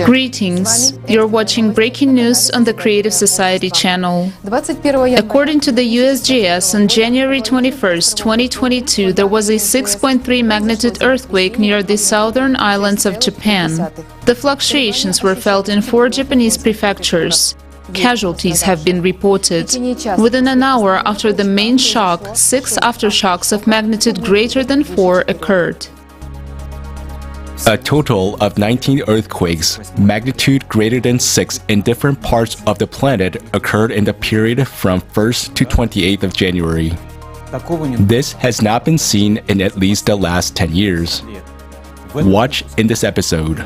Greetings! You're watching breaking news on the Creative Society channel. According to the USGS, on January 21, 2022, there was a 6.3 magnitude earthquake near the southern islands of Japan. The fluctuations were felt in 4 Japanese prefectures. Casualties have been reported. Within an hour after the main shock, 6 aftershocks of magnitude greater than 4 occurred. A total of 19 earthquakes, magnitude greater than 6 in different parts of the planet occurred in the period from 1st to 28th of January. This has not been seen in at least the last 10 years. Watch in this episode.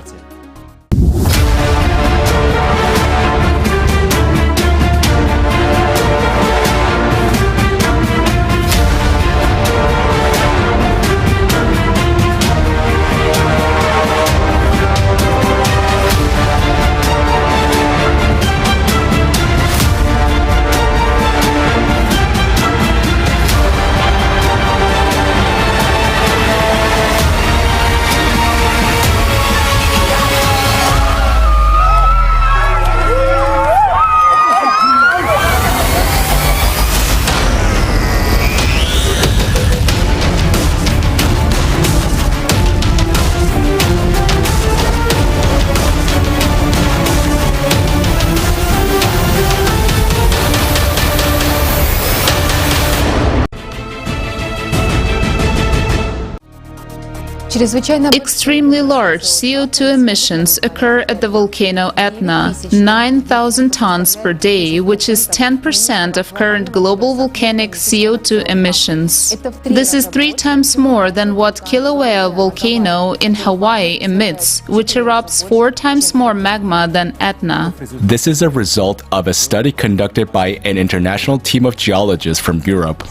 Extremely large CO2 emissions occur at the volcano Etna, 9,000 tons per day, which is 10% of current global volcanic CO2 emissions. This is 3 times more than what Kilauea volcano in Hawaii emits, which erupts 4 times more magma than Etna. This is a result of a study conducted by an international team of geologists from Europe.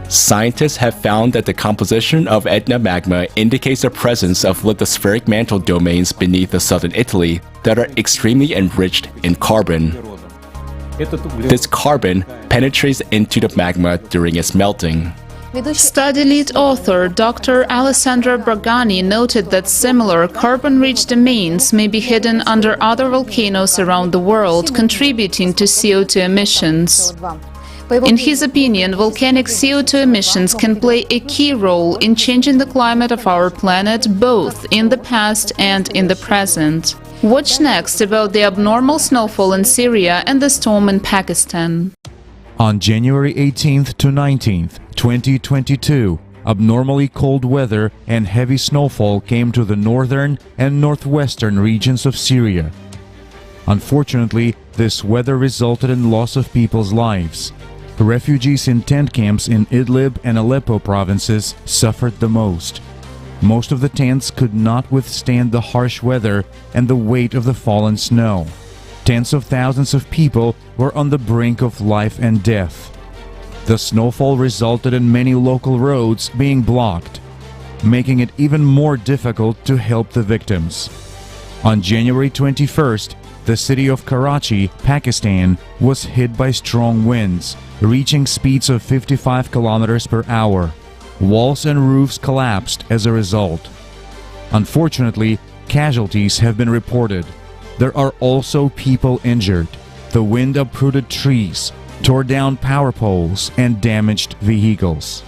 Scientists have found that the composition of Etna magma indicates the presence of lithospheric mantle domains beneath the southern Italy that are extremely enriched in carbon. This carbon penetrates into the magma during its melting. Study lead author Dr. Alessandra Bragani noted that similar carbon-rich domains may be hidden under other volcanoes around the world, contributing to CO2 emissions. In his opinion, volcanic CO2 emissions can play a key role in changing the climate of our planet, both in the past and in the present. Watch next about the abnormal snowfall in Syria and the storm in Pakistan. On January 18th to 19th, 2022, abnormally cold weather and heavy snowfall came to the northern and northwestern regions of Syria. Unfortunately, this weather resulted in loss of people's lives. Refugees in tent camps in Idlib and Aleppo provinces suffered the most. Most of the tents could not withstand the harsh weather and the weight of the fallen snow. Tens of thousands of people were on the brink of life and death. The snowfall resulted in many local roads being blocked, making it even more difficult to help the victims. On January 21st, the city of Karachi, Pakistan, was hit by strong winds, reaching speeds of 55 kilometers per hour. Walls and roofs collapsed as a result. Unfortunately, casualties have been reported. There are also people injured. The wind uprooted trees, tore down power poles, and damaged vehicles.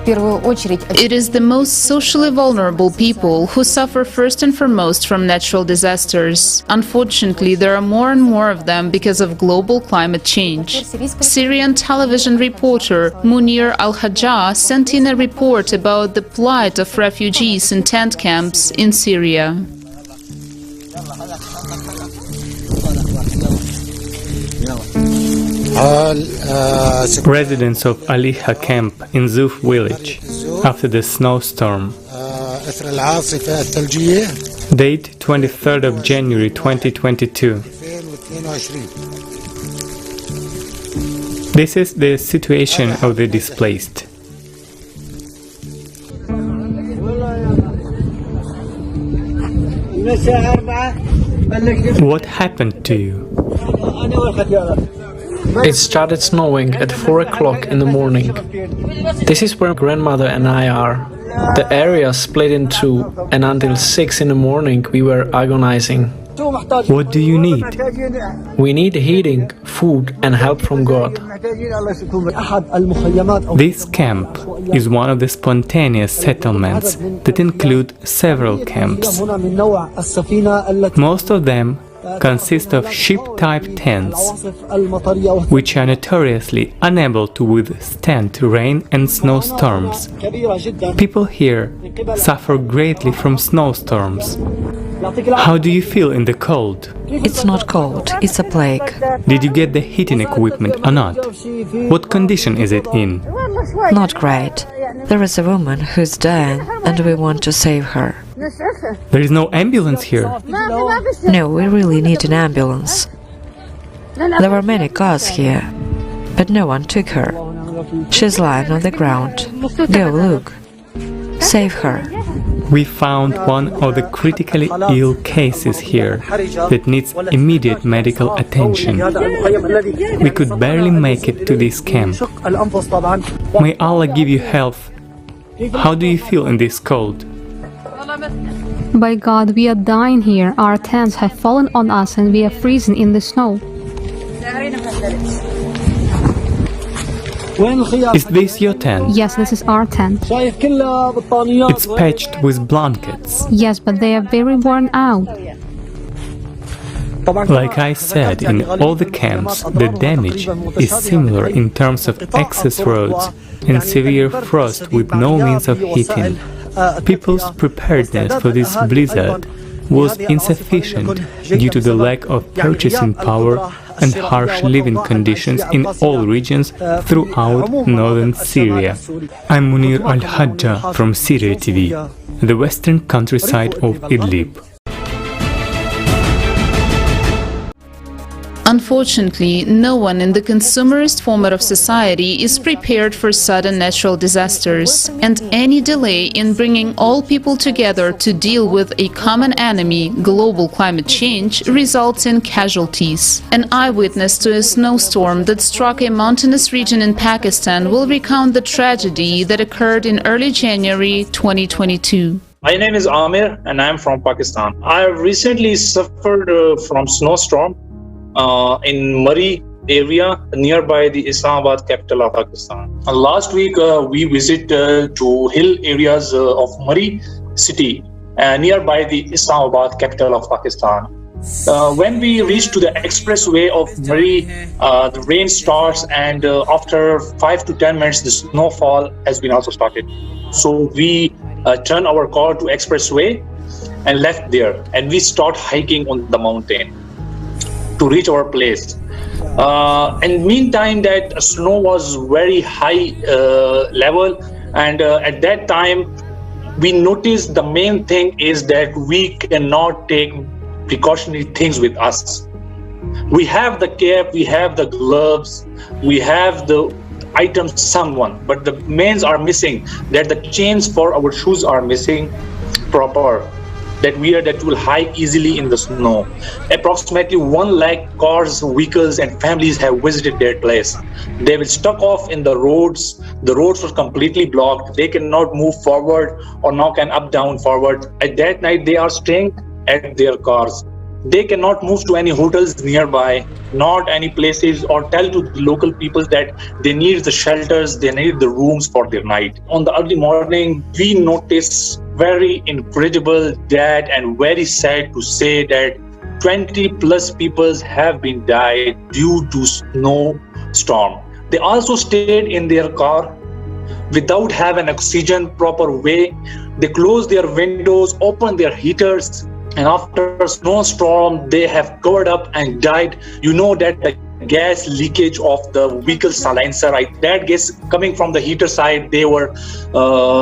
It is the most socially vulnerable people who suffer first and foremost from natural disasters. Unfortunately, there are more and more of them because of global climate change. Syrian television reporter Munir Al-Hajjah sent in a report about the plight of refugees in tent camps in Syria. Residents of Aliha camp in Zuf village after the snowstorm. Date 23rd of January 2022. This is the situation of the displaced. What happened to you? It started snowing at 4 o'clock in the morning. This is where grandmother and I are. The area split in two, and until 6 in the morning we were agonizing. What do you need? We need heating, food, and help from God. This camp is one of the spontaneous settlements that include several camps. Most of them consist of ship-type tents, which are notoriously unable to withstand rain and snowstorms. People here suffer greatly from snowstorms. How do you feel in the cold? It's not cold, it's a plague. Did you get the heating equipment or not? What condition is it in? Not great. There is a woman who's dying and we want to save her. There is no ambulance here. No, we really need an ambulance. There were many cars here, but no one took her. She's lying on the ground. Go look. Save her. We found one of the critically ill cases here that needs immediate medical attention. We could barely make it to this camp. May Allah give you health. How do you feel in this cold? By God, we are dying here. Our tents have fallen on us and we are freezing in the snow. Is this your tent? Yes, this is our tent. It's patched with blankets. Yes, but they are very worn out. Like I said, in all the camps, the damage is similar in terms of access roads and severe frost with no means of heating. People's preparedness for this blizzard was insufficient due to the lack of purchasing power and harsh living conditions in all regions throughout northern Syria. I'm Munir Al-Hajja from Syria TV, the western countryside of Idlib. Unfortunately, no one in the consumerist format of society is prepared for sudden natural disasters, and any delay in bringing all people together to deal with a common enemy, global climate change, results in casualties. An eyewitness to a snowstorm that struck a mountainous region in Pakistan will recount the tragedy that occurred in early January 2022. My name is Amir and I am from Pakistan. I recently suffered from snowstorm in Murree area nearby the Islamabad capital of Pakistan. Last week we visited to hill areas of Murree city nearby the Islamabad capital of Pakistan. When we reached to the expressway of Murree, the rain starts, and after 5 to 10 minutes the snowfall has been also started. So we turned our car to expressway and left there, and we start hiking on the mountain to reach our place. And meantime that snow was very high level, and at that time we noticed the main thing is that we cannot take precautionary things with us. We have the cap, we have the gloves, we have the items someone, but the mains are missing, that the chains for our shoes are missing proper, that will hike easily in the snow. Approximately 1 lakh cars, vehicles and families have visited their place. They were stuck off in the roads. The roads were completely blocked. They cannot move forward or now can up, down, forward. At that night, they are staying at their cars. They cannot move to any hotels nearby, not any places, or tell to the local people that they need the shelters, they need the rooms for their night. On the early morning, we noticed very incredible that and very sad to say that 20 plus people have been died due to snowstorm. They also stayed in their car without having oxygen proper way. They closed their windows, opened their heaters, and after a snowstorm, they have covered up and died. You know that the gas leakage of the vehicle silencer, right? That gas coming from the heater side, they were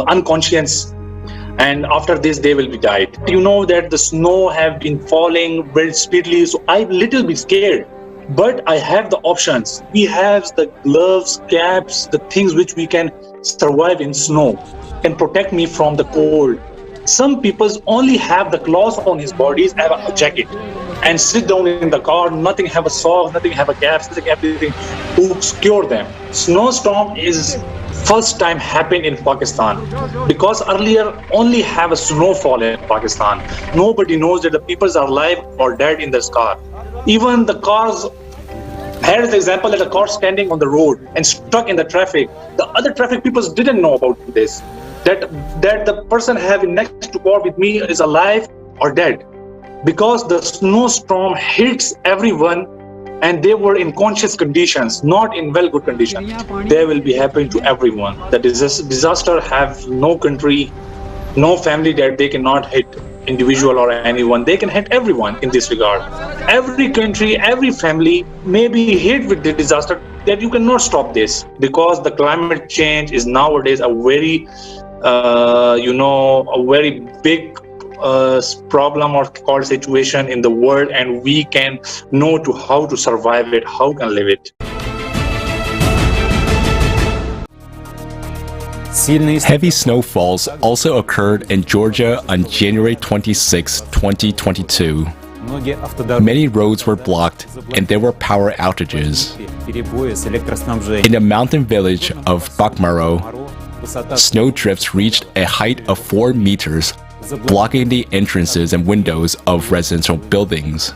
unconscious. And after this, they will be died. You know that the snow have been falling very speedily, so I'm a little bit scared. But I have the options. We have the gloves, caps, the things which we can survive in snow, can protect me from the cold. Some people only have the clothes on his bodies, have a jacket, and sit down in the car, nothing have a sock, nothing have a cap, nothing everything to secure them. Snowstorm is first time happened in Pakistan, because earlier only have a snowfall in Pakistan. Nobody knows that the people are alive or dead in this car. Even the cars, here's the example that a car standing on the road and stuck in the traffic. The other traffic people didn't know about this, that the person having next to car with me is alive or dead, because the snowstorm hits everyone and they were in conscious conditions, not in well good condition. They will be happening to everyone. The disaster have no country, no family that they cannot hit individual or anyone. They can hit everyone in this regard. Every country, every family may be hit with the disaster, that you cannot stop this, because the climate change is nowadays a very a very big problem or called situation in the world, and we can know to how to survive it, how can live it. Heavy snowfalls also occurred in Georgia on January 26, 2022. Many roads were blocked and there were power outages. In the mountain village of Bakmaro, snow drifts reached a height of 4 meters, blocking the entrances and windows of residential buildings.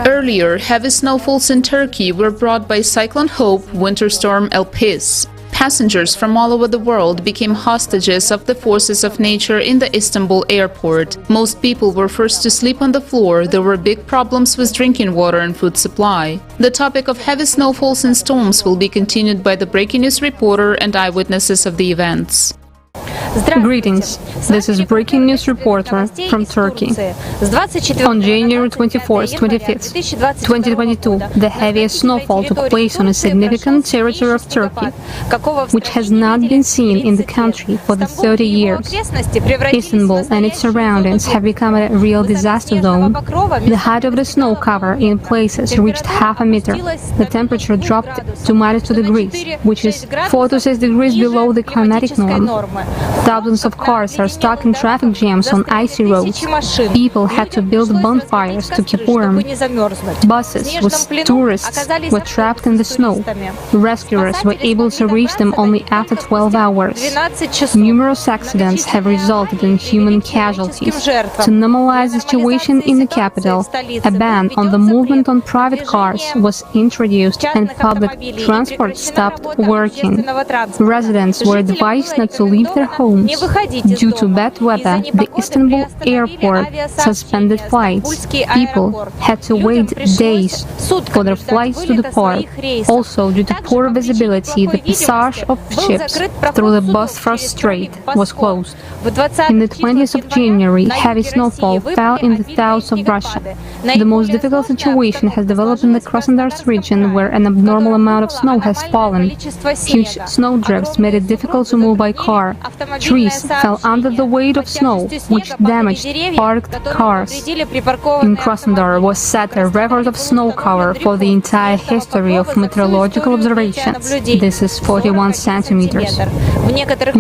Earlier, heavy snowfalls in Turkey were brought by Cyclone Hope, winter storm Elpis. Passengers from all over the world became hostages of the forces of nature in the Istanbul airport. Most people were forced to sleep on the floor. There were big problems with drinking water and food supply. The topic of heavy snowfalls and storms will be continued by the breaking news reporter and eyewitnesses of the events. Greetings, this is Breaking News Reporter from Turkey. On January 24th, 25th, 2022, the heaviest snowfall took place on a significant territory of Turkey, which has not been seen in the country for the 30 years. Istanbul and its surroundings have become a real disaster zone. The height of the snow cover in places reached half a meter. The temperature dropped to -2 degrees, which is 4 to 6 degrees below the climatic norm. Thousands of cars are stuck in traffic jams on icy roads. People had to build bonfires to keep warm. Buses with tourists were trapped in the snow. Rescuers were able to reach them only after 12 hours. Numerous accidents have resulted in human casualties. To normalize the situation in the capital, a ban on the movement on private cars was introduced and public transport stopped working. Residents were advised not to leave their homes. Due to bad weather, the Istanbul airport suspended flights. People had to wait days for their flights to depart. Also, due to poor visibility, the passage of ships through the Bosphorus Strait was closed. In the 20th of January, heavy snowfall fell in the south of Russia. The most difficult situation has developed in the Krasnodar region, where an abnormal amount of snow has fallen. Huge snowdrifts made it difficult to move by car. Trees fell under the weight of snow, which damaged parked cars. In Krasnodar was set a record of snow cover for the entire history of meteorological observations. This is 41 centimeters.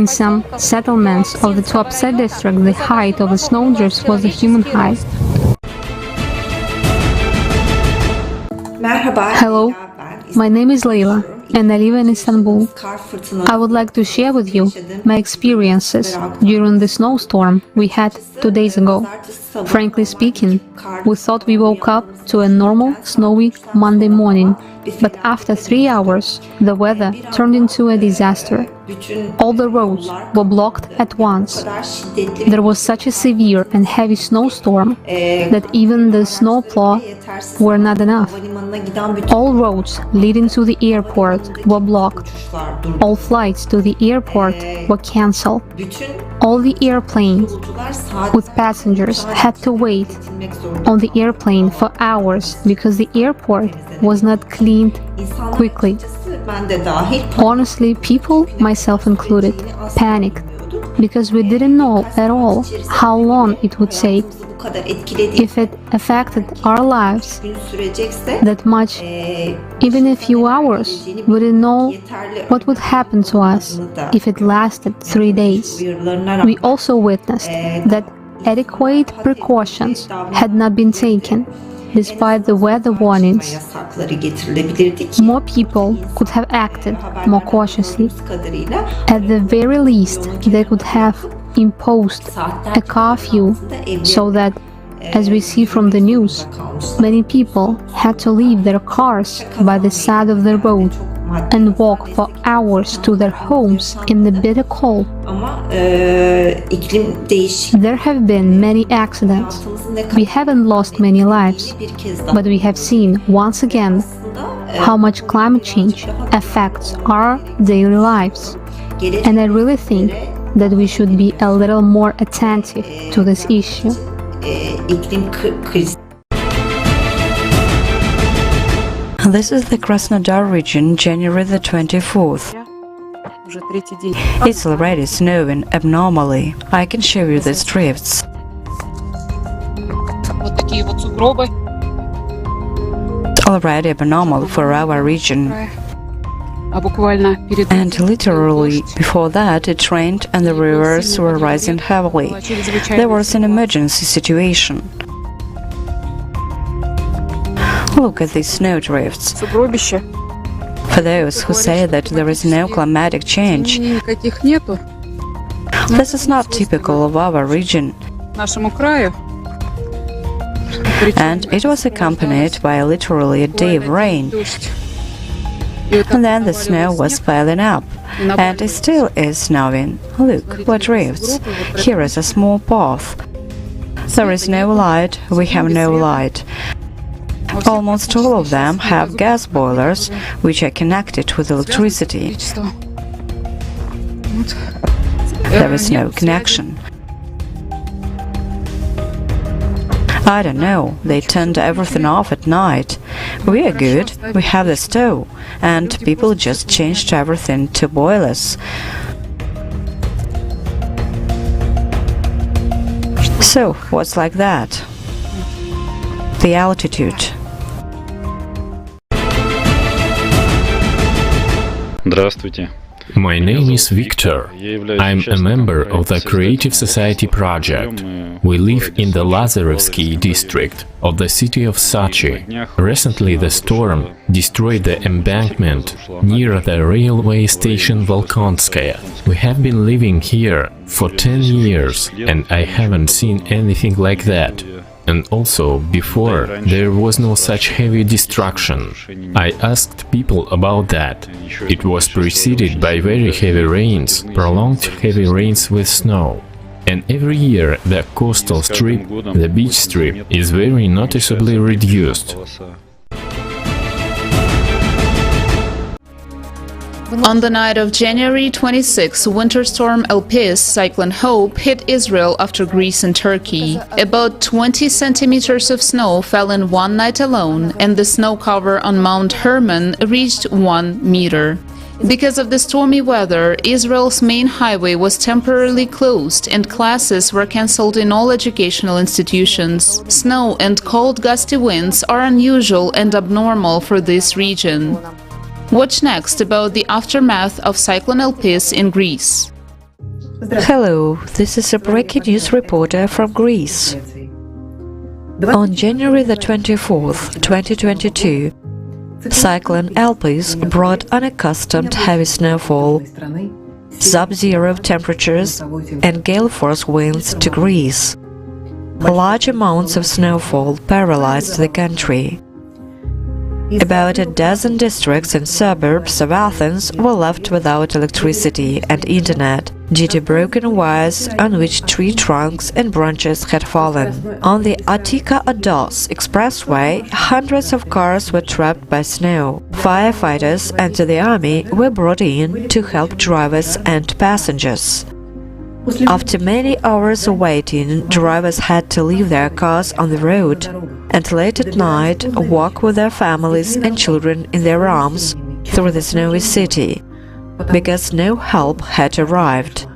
In some settlements of the Tuapse district, the height of the snowdrifts was a human height. Hello, my name is Leila, and I live in Istanbul. I would like to share with you my experiences during the snowstorm we had 2 days ago. Frankly speaking, we thought we woke up to a normal, snowy Monday morning, but after 3 hours, the weather turned into a disaster. All the roads were blocked at once. There was such a severe and heavy snowstorm that even the snowplow were not enough. All roads leading to the airport were blocked. All flights to the airport were cancelled. All the airplanes with passengers had to wait on the airplane for hours because the airport was not cleaned quickly. Honestly, people, myself included, panicked because we didn't know at all how long it would take. If it affected our lives that much, even a few hours, we didn't know what would happen to us if it lasted 3 days. We also witnessed that adequate precautions had not been taken. despite the weather warnings. More people could have acted more cautiously. At the very least, they could have imposed a curfew so that, as we see from the news, many people had to leave their cars by the side of the road and walk for hours to their homes in the bitter cold. There have been many accidents. We haven't lost many lives, but we have seen once again how much climate change affects our daily lives. And I really think that we should be a little more attentive to this issue. This is the Krasnodar region, January the 24th. It's already snowing abnormally. I can show you these drifts. Already abnormal for our region. And literally, before that, it rained and the rivers were rising heavily. There was an emergency situation. Look at these snowdrifts. For those who say that there is no climatic change, this is not typical of our region. And it was accompanied by literally a day of rain. And then the snow was piling up, and it still is snowing. Look, what drifts. Here is a small path. There is no light, we have no light. Almost all of them have gas boilers, which are connected with electricity. There is no connection. I don't know, they turned everything off at night. We are good, we have the stove, and people just changed everything to boilers. So, what's like that? The altitude. Здравствуйте. My name is Victor. I'm a member of the Creative Society project. We live in the Lazarevsky district of the city of Sochi. Recently, the storm destroyed the embankment near the railway station Volkonskaya. We have been living here for 10 years, and I haven't seen anything like that. And also, before, there was no such heavy destruction. I asked people about that. It was preceded by very heavy rains, prolonged heavy rains with snow. And every year the coastal strip, the beach strip, is very noticeably reduced. On the night of January 26, winter storm Elpis, cyclone Hope, hit Israel after Greece and Turkey. About 20 centimeters of snow fell in one night alone, and the snow cover on Mount Hermon reached 1 meter. Because of the stormy weather, Israel's main highway was temporarily closed and classes were cancelled in all educational institutions. Snow and cold gusty winds are unusual and abnormal for this region. Watch next about the aftermath of Cyclone Elpis in Greece. Hello, this is a breaking news reporter from Greece. On January the 24th, 2022, Cyclone Elpis brought unaccustomed heavy snowfall, sub-zero temperatures and gale force winds to Greece. Large amounts of snowfall paralyzed the country. About a dozen districts and suburbs of Athens were left without electricity and internet due to broken wires on which tree trunks and branches had fallen. On the Attica-Ados expressway, hundreds of cars were trapped by snow. Firefighters and the army were brought in to help drivers and passengers. After many hours of waiting, drivers had to leave their cars on the road and late at night walk with their families and children in their arms through the snowy city, because no help had arrived.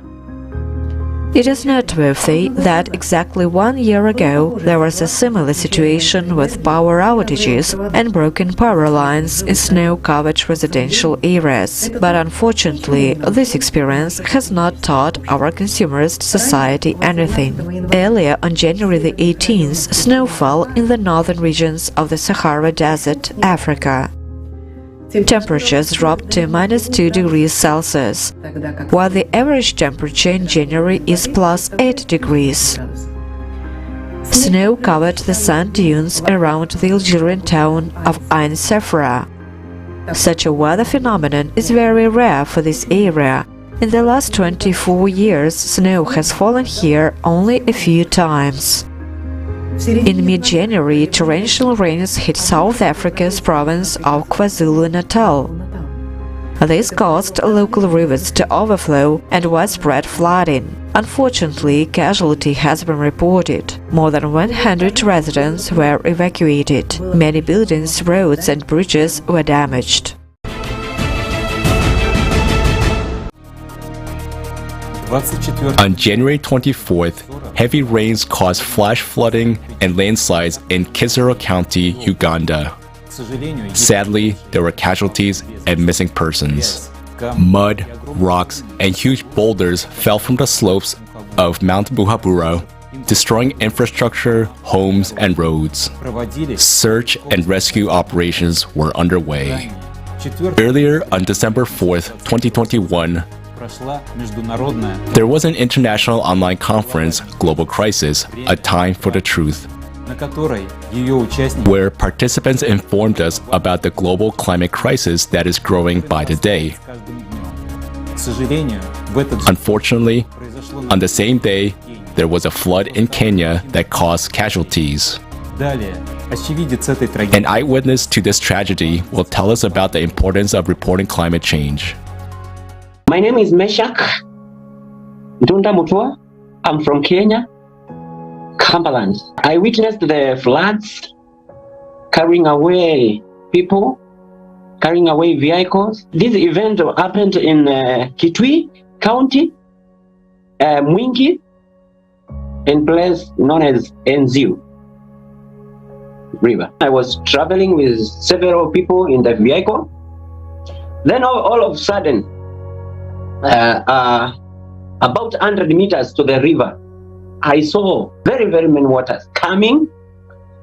It is noteworthy that exactly 1 year ago there was a similar situation with power outages and broken power lines in snow-covered residential areas. But unfortunately, this experience has not taught our consumerist society anything. Earlier, on January the 18th, snow fell in the northern regions of the Sahara Desert, Africa. Temperatures dropped to -2 degrees Celsius, while the average temperature in January is +8 degrees. Snow covered the sand dunes around the Algerian town of Ain Sefra. Such a weather phenomenon is very rare for this area. In the last 24 years, snow has fallen here only a few times. In mid-January, torrential rains hit South Africa's province of KwaZulu-Natal. This caused local rivers to overflow and widespread flooding. Unfortunately, casualty has been reported. More than 100 residents were evacuated. Many buildings, roads and bridges were damaged. On January 24th, heavy rains caused flash flooding and landslides in Kisoro County, Uganda. Sadly, there were casualties and missing persons. Mud, rocks, and huge boulders fell from the slopes of Mount Buhabura, destroying infrastructure, homes, and roads. Search and rescue operations were underway. Earlier, on December 4th, 2021, there was an international online conference, Global Crisis, A Time for the Truth, where participants informed us about the global climate crisis that is growing by the day. Unfortunately, on the same day, there was a flood in Kenya that caused casualties. An eyewitness to this tragedy will tell us about the importance of reporting climate change. My name is Meshak Dunda Mutua. I'm from Kenya, Cumberland. I witnessed the floods carrying away people, carrying away vehicles. This event happened in Kitui County, Mwingi, in place known as Enziu River. I was traveling with several people in the vehicle. Then all of a sudden, about 100 meters to the river, I saw very many waters coming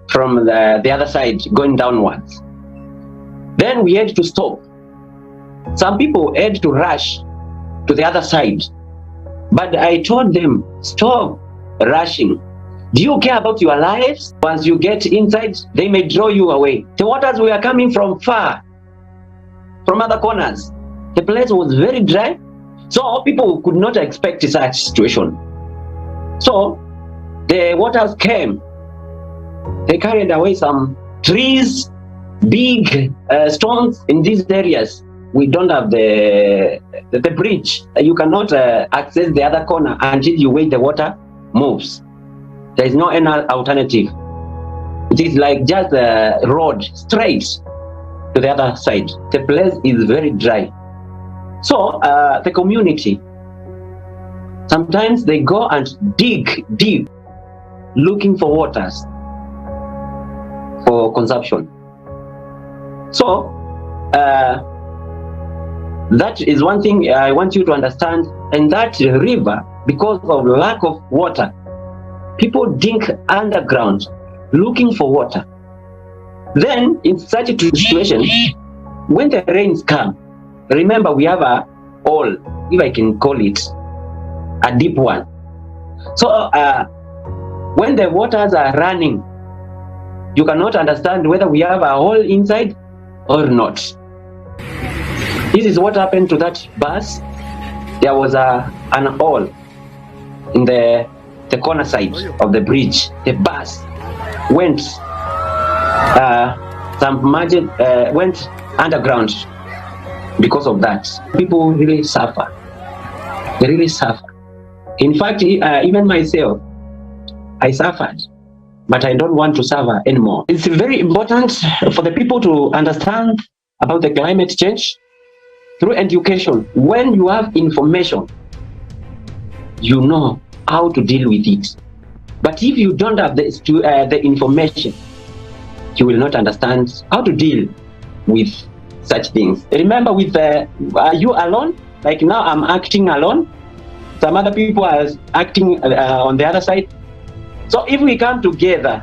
from the other side, going downwards. Then we had to stop. Some people had to rush to the other side, but I told them, stop rushing. Do you care about your lives? Once you get inside, they may draw you away. The waters were coming from far, from other corners. The place was very dry. So people could not expect such situation. So the waters came. They carried away some trees, big stones in these areas. We don't have the bridge. You cannot access the other corner until you wait the water moves. There is no any alternative. It is like just a road straight to the other side. The place is very dry. So the community, sometimes they go and dig deep, looking for waters for consumption. So that is one thing I want you to understand. And that river, because of lack of water, people dig underground, looking for water. Then in such a situation, when the rains come, remember, we have a hole, if I can call it, a deep one. So when the waters are running, you cannot understand whether we have a hole inside or not. This is what happened to that bus. There was an hole in the corner side of the bridge. The bus went went underground. Because of that, people really suffer. They really suffer. In fact, even myself, I suffered, but I don't want to suffer anymore. It's very important for the people to understand about the climate change through education. When you have information, you know how to deal with it. But if you don't have the information, you will not understand how to deal with such things. Remember, with are you alone? Like now, I'm acting alone. Some other people are acting on the other side. So if we come together,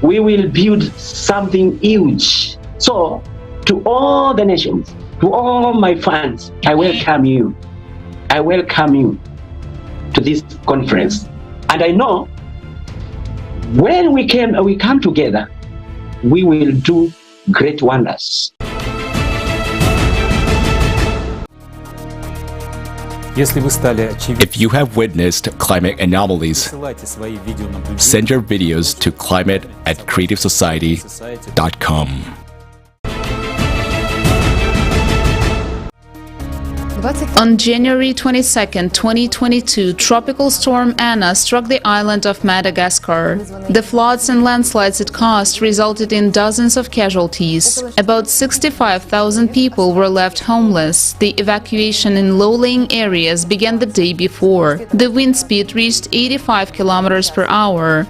we will build something huge. So to all the nations, to all my fans, I welcome you. I welcome you to this conference. And I know when we come together, we will do great wonders. If you have witnessed climate anomalies, send your videos to climate@creativesociety.com. On January 22, 2022, tropical storm Anna struck the island of Madagascar. The floods and landslides it caused resulted in dozens of casualties. About 65,000 people were left homeless. The evacuation in low-lying areas began the day before. The wind speed reached 85 kilometers per hour.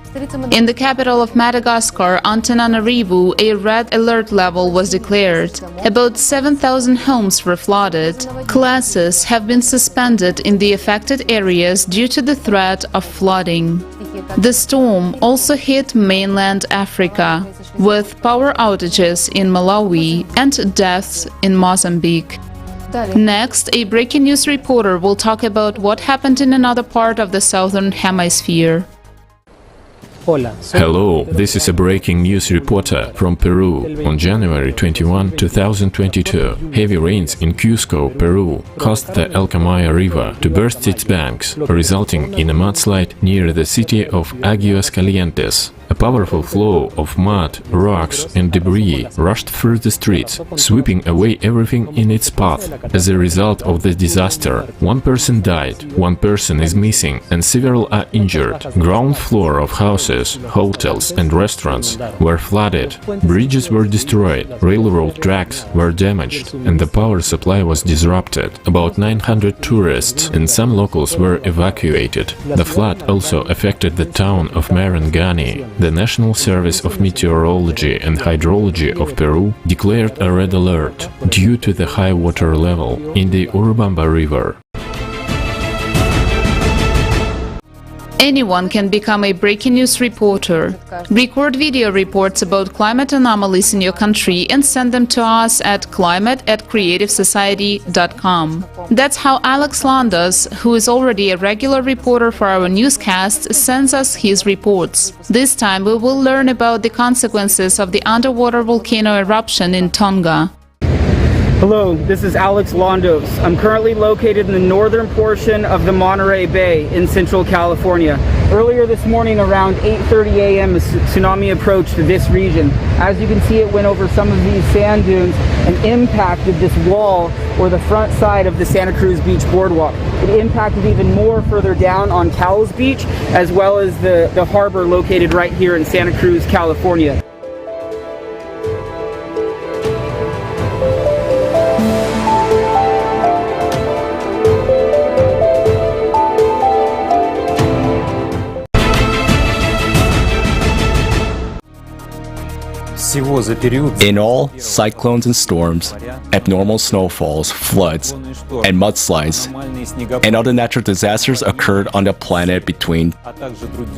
In the capital of Madagascar, Antananarivo, a red alert level was declared. About 7,000 homes were flooded. Classes have been suspended in the affected areas due to the threat of flooding. The storm also hit mainland Africa, with power outages in Malawi and deaths in Mozambique. Next, a breaking news reporter will talk about what happened in another part of the southern hemisphere. Hello, this is a breaking news reporter from Peru. On January 21, 2022, heavy rains in Cusco, Peru, caused the Alcamaya River to burst its banks, resulting in a mudslide near the city of Aguascalientes. A powerful flow of mud, rocks and debris rushed through the streets, sweeping away everything in its path. As a result of the disaster, one person died, one person is missing, and several are injured. Ground floor of houses, hotels and restaurants were flooded, bridges were destroyed, railroad tracks were damaged, and the power supply was disrupted. About 900 tourists and some locals were evacuated. The flood also affected the town of Marangani. The National Service of Meteorology and Hydrology of Peru declared a red alert due to the high water level in the Urubamba River. Anyone can become a breaking news reporter. Record video reports about climate anomalies in your country and send them to us at climate@creativesociety.com. That's how Alex Landas, who is already a regular reporter for our newscasts, sends us his reports. This time we will learn about the consequences of the underwater volcano eruption in Tonga. Hello, this is Alex Londos. I'm currently located in the northern portion of the Monterey Bay in Central California. Earlier this morning around 8:30 a.m. a tsunami approached this region. As you can see, it went over some of these sand dunes and impacted this wall or the front side of the Santa Cruz Beach boardwalk. It impacted even more further down on Cowles Beach, as well as the harbor located right here in Santa Cruz, California. In all, cyclones and storms, abnormal snowfalls, floods, and mudslides, and other natural disasters occurred on the planet between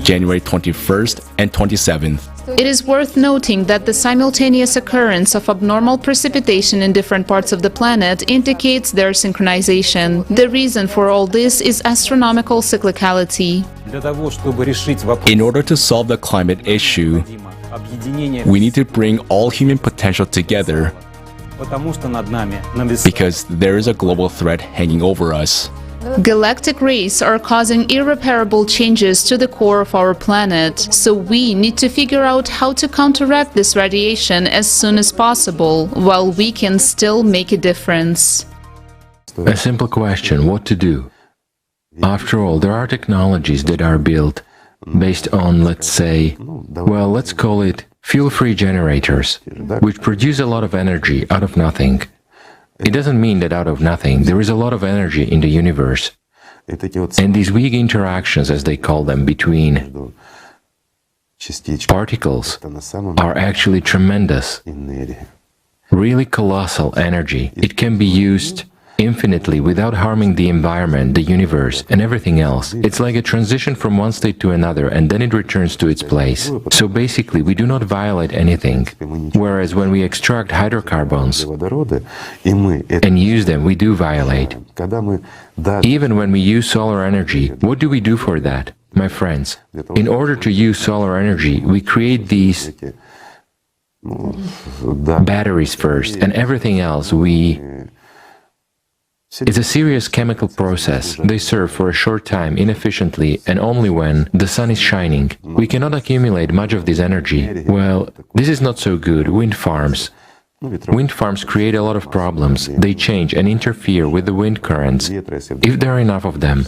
January 21st and 27th. It is worth noting that the simultaneous occurrence of abnormal precipitation in different parts of the planet indicates their synchronization. The reason for all this is astronomical cyclicality. In order to solve the climate issue, we need to bring all human potential together because there is a global threat hanging over us. Galactic rays are causing irreparable changes to the core of our planet, so we need to figure out how to counteract this radiation as soon as possible, while we can still make a difference. A simple question: what to do? After all, there are technologies that are built based on, let's say, well, let's call it fuel-free generators, which produce a lot of energy out of nothing. It doesn't mean that out of nothing there is a lot of energy in the universe. And these weak interactions, as they call them, between particles are actually tremendous, really colossal energy. It can be used infinitely without harming the environment, the universe, and everything else. It's like a transition from one state to another, and then it returns to its place. So basically, we do not violate anything, whereas when we extract hydrocarbons and use them, we do violate. Even when we use solar energy, what do we do for that? My friends, in order to use solar energy, we create these batteries first, and everything else It's a serious chemical process. They serve for a short time, inefficiently, and only when the sun is shining. We cannot accumulate much of this energy. Well, this is not so good. Wind farms. Wind farms create a lot of problems. They change and interfere with the wind currents, if there are enough of them.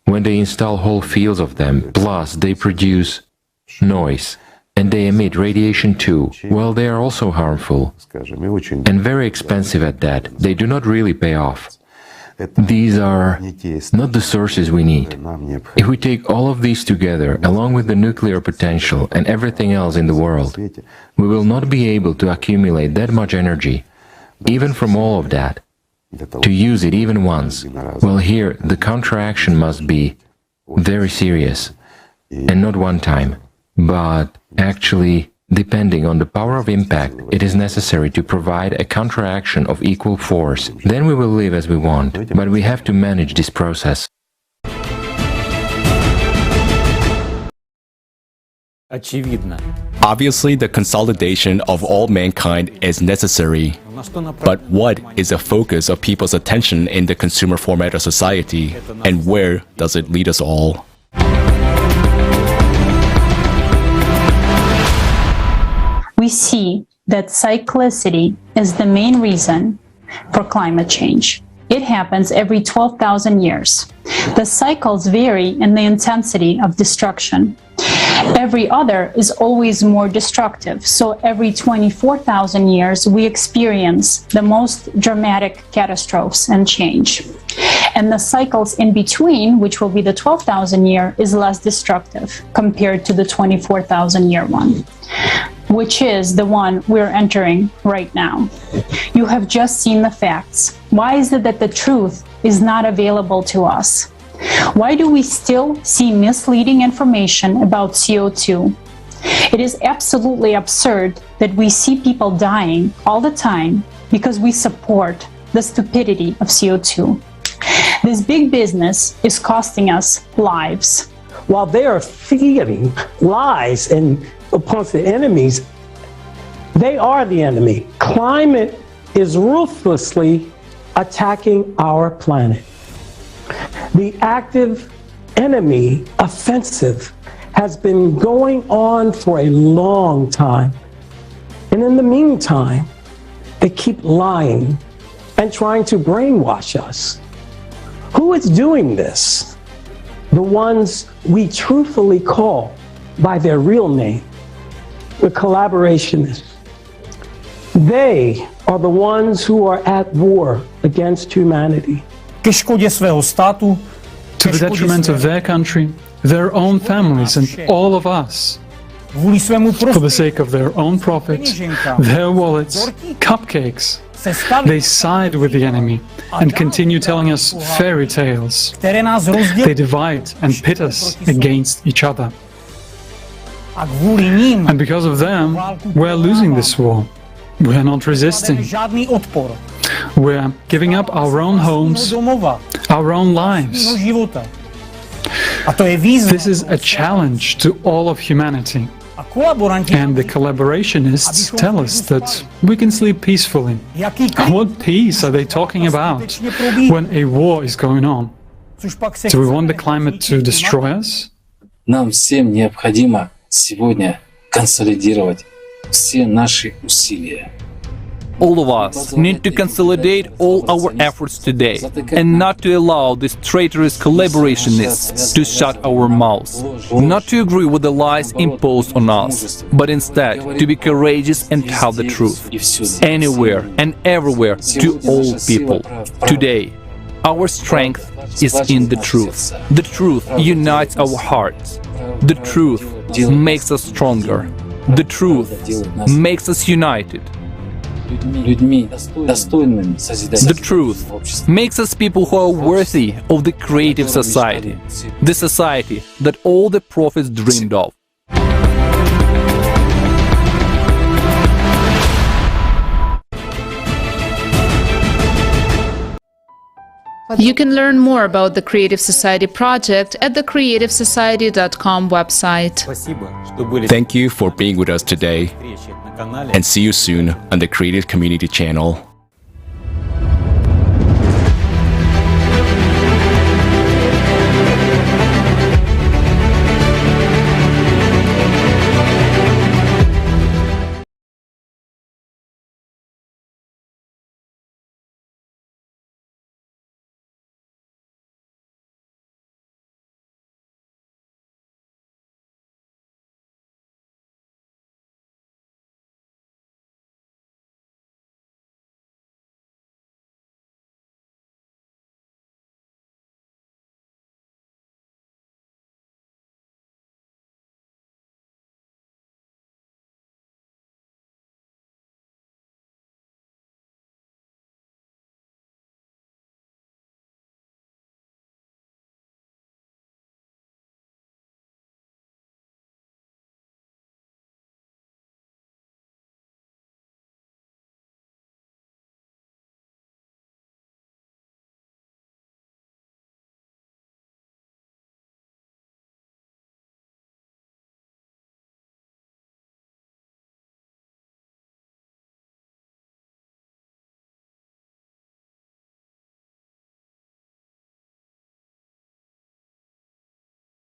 When they install whole fields of them, plus they produce noise. And they emit radiation too. Well, they are also harmful and very expensive at that. They do not really pay off. These are not the sources we need. If we take all of these together, along with the nuclear potential and everything else in the world, we will not be able to accumulate that much energy, even from all of that, to use it even once. Well, here, the counteraction must be very serious, and not one time. But actually, depending on the power of impact, it is necessary to provide a counteraction of equal force. Then we will live as we want, but we have to manage this process. Obviously, the consolidation of all mankind is necessary. But what is the focus of people's attention in the consumer format of society, and where does it lead us all? We see that cyclicity is the main reason for climate change. It happens every 12,000 years. The cycles vary in the intensity of destruction. Every other is always more destructive. So every 24,000 years, we experience the most dramatic catastrophes and change. And the cycles in between, which will be the 12,000 year, is less destructive compared to the 24,000 year one, which is the one we're entering right now. You have just seen the facts. Why is it that the truth is not available to us? Why do we still see misleading information about CO2? It is absolutely absurd that we see people dying all the time because we support the stupidity of CO2. This big business is costing us lives. While they are feeding lies and upon the enemies, they are the enemy. Climate is ruthlessly attacking our planet. The active enemy offensive has been going on for a long time. And in the meantime, they keep lying and trying to brainwash us. Who is doing this? The ones we truthfully call by their real name, the collaborationists. They are the ones who are at war against humanity. To the detriment of their country, their own families, and all of us. For the sake of their own profit, their wallets, cupcakes, they side with the enemy and continue telling us fairy tales. They divide and pit us against each other. And because of them, we're losing this war. We're not resisting. We're giving up our own homes, our own lives. This is a challenge to all of humanity. And the collaborationists tell us that we can sleep peacefully. What peace are they talking about when a war is going on? Do we want the climate to destroy us? Нам всем необходимо сегодня консолидировать все наши усилия. All of us need to consolidate all our efforts today and not to allow these traitorous collaborationists to shut our mouths, not to agree with the lies imposed on us, but instead to be courageous and tell the truth, anywhere and everywhere to all people. Today, our strength is in the truth. The truth unites our hearts. The truth makes us stronger. The truth makes us united. The truth makes us people who are worthy of the creative society, the society that all the prophets dreamed of. You can learn more about the Creative Society project at the creativesociety.com website. Thank you for being with us today, and see you soon on the Creative Community channel.